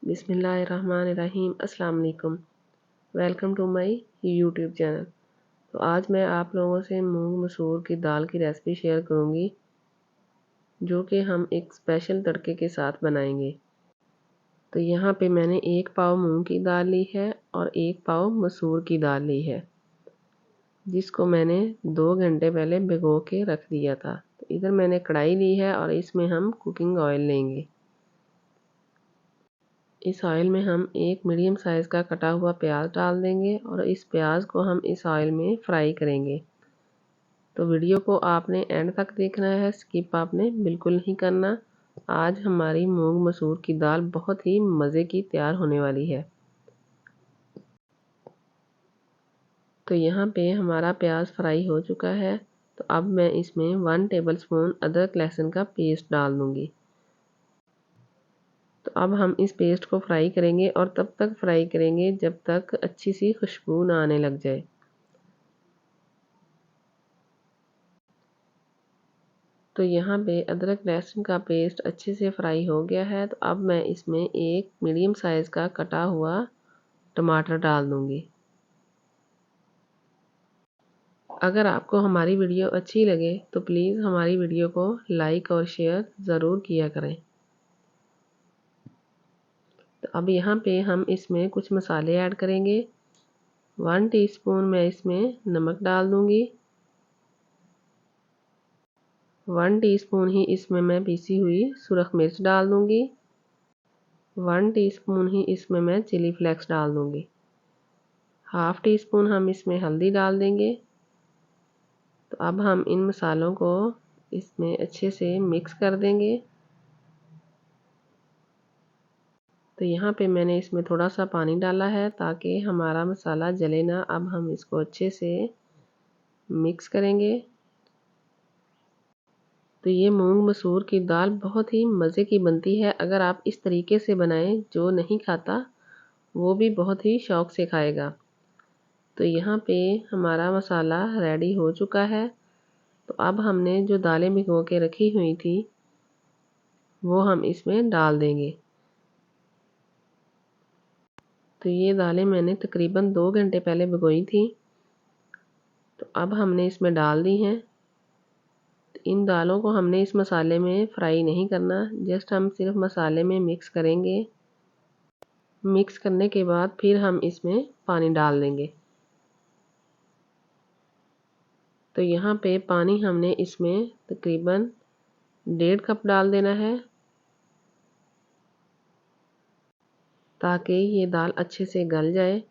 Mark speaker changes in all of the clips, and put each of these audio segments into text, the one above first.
Speaker 1: बिस्मिल्लाहिर्रहमानिर्रहीम। अस्सलाम वालेकुम। Welcome to my YouTube channel. तो आज मैं आप लोगों से मूंग मसूर की दाल की रेसिपी शेयर करूंगी, जो कि हम एक स्पेशल तड़के के साथ बनाएंगे। तो यहाँ पे मैंने 1 पाव मूंग की दाल ली है और 1 पाव मसूर की दाल ली है, जिसको मैंने 2 घंटे पहले भिगो के रख दिया था। तो इधर मैंने कढ़ाई ली है और इसमें हम कुकिंग ऑयल लेंगे। इस ऑयल में हम एक मीडियम साइज़ का कटा हुआ प्याज डाल देंगे और इस प्याज को हम इस ऑयल में फ्राई करेंगे। तो वीडियो को आपने एंड तक देखना है, स्किप आपने बिल्कुल नहीं करना। आज हमारी मूंग मसूर की दाल बहुत ही मज़े की तैयार होने वाली है। तो यहाँ पे हमारा प्याज फ्राई हो चुका है। तो अब मैं इसमें 1 टेबलस्पून अदरक लहसुन का पेस्ट डाल दूँगी। तो अब हम इस पेस्ट को फ्राई करेंगे और तब तक फ्राई करेंगे जब तक अच्छी सी खुशबू ना आने लग जाए। तो यहाँ पे अदरक लहसुन का पेस्ट अच्छे से फ्राई हो गया है। तो अब मैं इसमें एक मीडियम साइज़ का कटा हुआ टमाटर डाल दूँगी। अगर आपको हमारी वीडियो अच्छी लगे तो प्लीज़ हमारी वीडियो को लाइक और शेयर ज़रूर किया करें। तो अब यहाँ पे हम इसमें कुछ मसाले ऐड करेंगे। 1 टीस्पून मैं इसमें नमक डाल दूँगी। 1 टीस्पून ही इसमें मैं पीसी हुई सुरख मिर्च डाल दूँगी। 1 टीस्पून ही इसमें मैं चिली फ्लेक्स डाल दूँगी। हाफ़ टी स्पून हम इसमें हल्दी डाल देंगे। तो अब हम इन मसालों को इसमें अच्छे से मिक्स कर देंगे। तो यहाँ पे मैंने इसमें थोड़ा सा पानी डाला है ताकि हमारा मसाला जले ना। अब हम इसको अच्छे से मिक्स करेंगे। तो ये मूंग मसूर की दाल बहुत ही मज़े की बनती है। अगर आप इस तरीके से बनाएं, जो नहीं खाता वो भी बहुत ही शौक़ से खाएगा। तो यहाँ पे हमारा मसाला रेडी हो चुका है। तो अब हमने जो दालें भिगो के रखी हुई थी वो हम इसमें डाल देंगे। तो ये दालें मैंने तकरीबन 2 घंटे पहले भिगोई थी। तो अब हमने इसमें डाल दी हैं। तो इन दालों को हमने इस मसाले में फ्राई नहीं करना, जस्ट हम सिर्फ मसाले में मिक्स करेंगे। मिक्स करने के बाद फिर हम इसमें पानी डाल देंगे। तो यहाँ पे पानी हमने इसमें तकरीबन 1.5 कप डाल देना है, ताकि ये दाल अच्छे से गल जाए।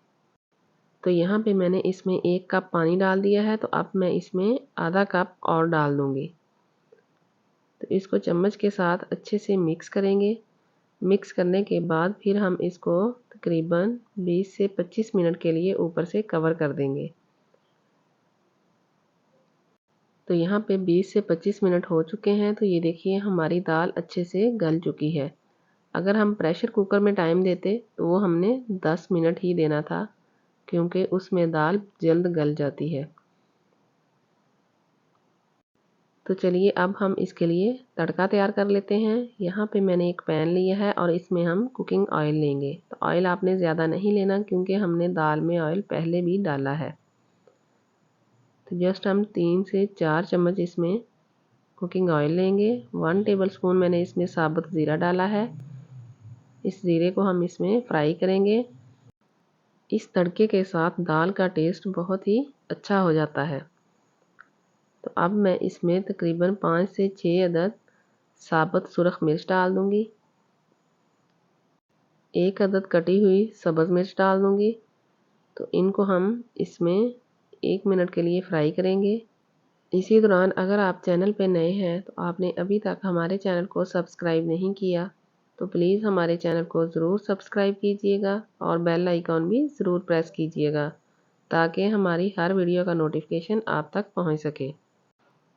Speaker 1: तो यहाँ पे मैंने इसमें 1 कप पानी डाल दिया है। तो अब मैं इसमें आधा कप और डाल दूँगी। तो इसको चम्मच के साथ अच्छे से मिक्स करेंगे। मिक्स करने के बाद फिर हम इसको तकरीबन 20 से 25 मिनट के लिए ऊपर से कवर कर देंगे। तो यहाँ पे 20 से 25 मिनट हो चुके हैं। तो ये देखिए हमारी दाल अच्छे से गल चुकी है। अगर हम प्रेशर कुकर में टाइम देते तो वो हमने 10 मिनट ही देना था, क्योंकि उसमें दाल जल्द गल जाती है। तो चलिए अब हम इसके लिए तड़का तैयार कर लेते हैं। यहाँ पे मैंने एक पैन लिया है और इसमें हम कुकिंग ऑयल लेंगे। तो ऑयल आपने ज़्यादा नहीं लेना, क्योंकि हमने दाल में ऑयल पहले भी डाला है। तो जस्ट हम 3 से 4 चम्मच इसमें कुकिंग ऑयल लेंगे। 1 टेबलस्पून मैंने इसमें साबुत ज़ीरा डाला है। इस ज़ीरे को हम इसमें फ्राई करेंगे। इस तड़के के साथ दाल का टेस्ट बहुत ही अच्छा हो जाता है। तो अब मैं इसमें तकरीबन 5 से 6 अदद साबुत सुरख मिर्च डाल दूँगी। 1 अदद कटी हुई सब्ज़ मिर्च डाल दूँगी। तो इनको हम इसमें 1 मिनट के लिए फ्राई करेंगे। इसी दौरान अगर आप चैनल पे नए हैं तो आपने अभी तक हमारे चैनल को सब्सक्राइब नहीं किया तो प्लीज़ हमारे चैनल को ज़रूर सब्सक्राइब कीजिएगा और बेल आइकॉन भी ज़रूर प्रेस कीजिएगा, ताकि हमारी हर वीडियो का नोटिफिकेशन आप तक पहुंच सके।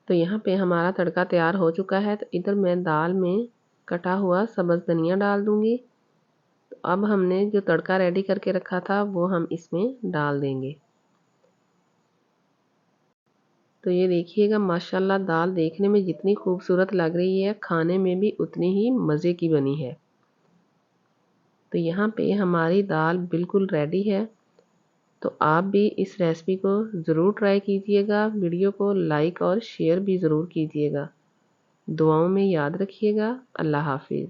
Speaker 1: तो यहाँ पे हमारा तड़का तैयार हो चुका है। तो इधर मैं दाल में कटा हुआ सब्ज़ धनिया डाल दूँगी। तो अब हमने जो तड़का रेडी करके रखा था वो हम इसमें डाल देंगे। तो ये देखिएगा माशाल्लाह दाल देखने में जितनी खूबसूरत लग रही है, खाने में भी उतनी ही मज़े की बनी है। तो यहाँ पे हमारी दाल बिल्कुल रेडी है। तो आप भी इस रेसिपी को ज़रूर ट्राई कीजिएगा। वीडियो को लाइक और शेयर भी ज़रूर कीजिएगा। दुआओं में याद रखिएगा। अल्लाह हाफिज़।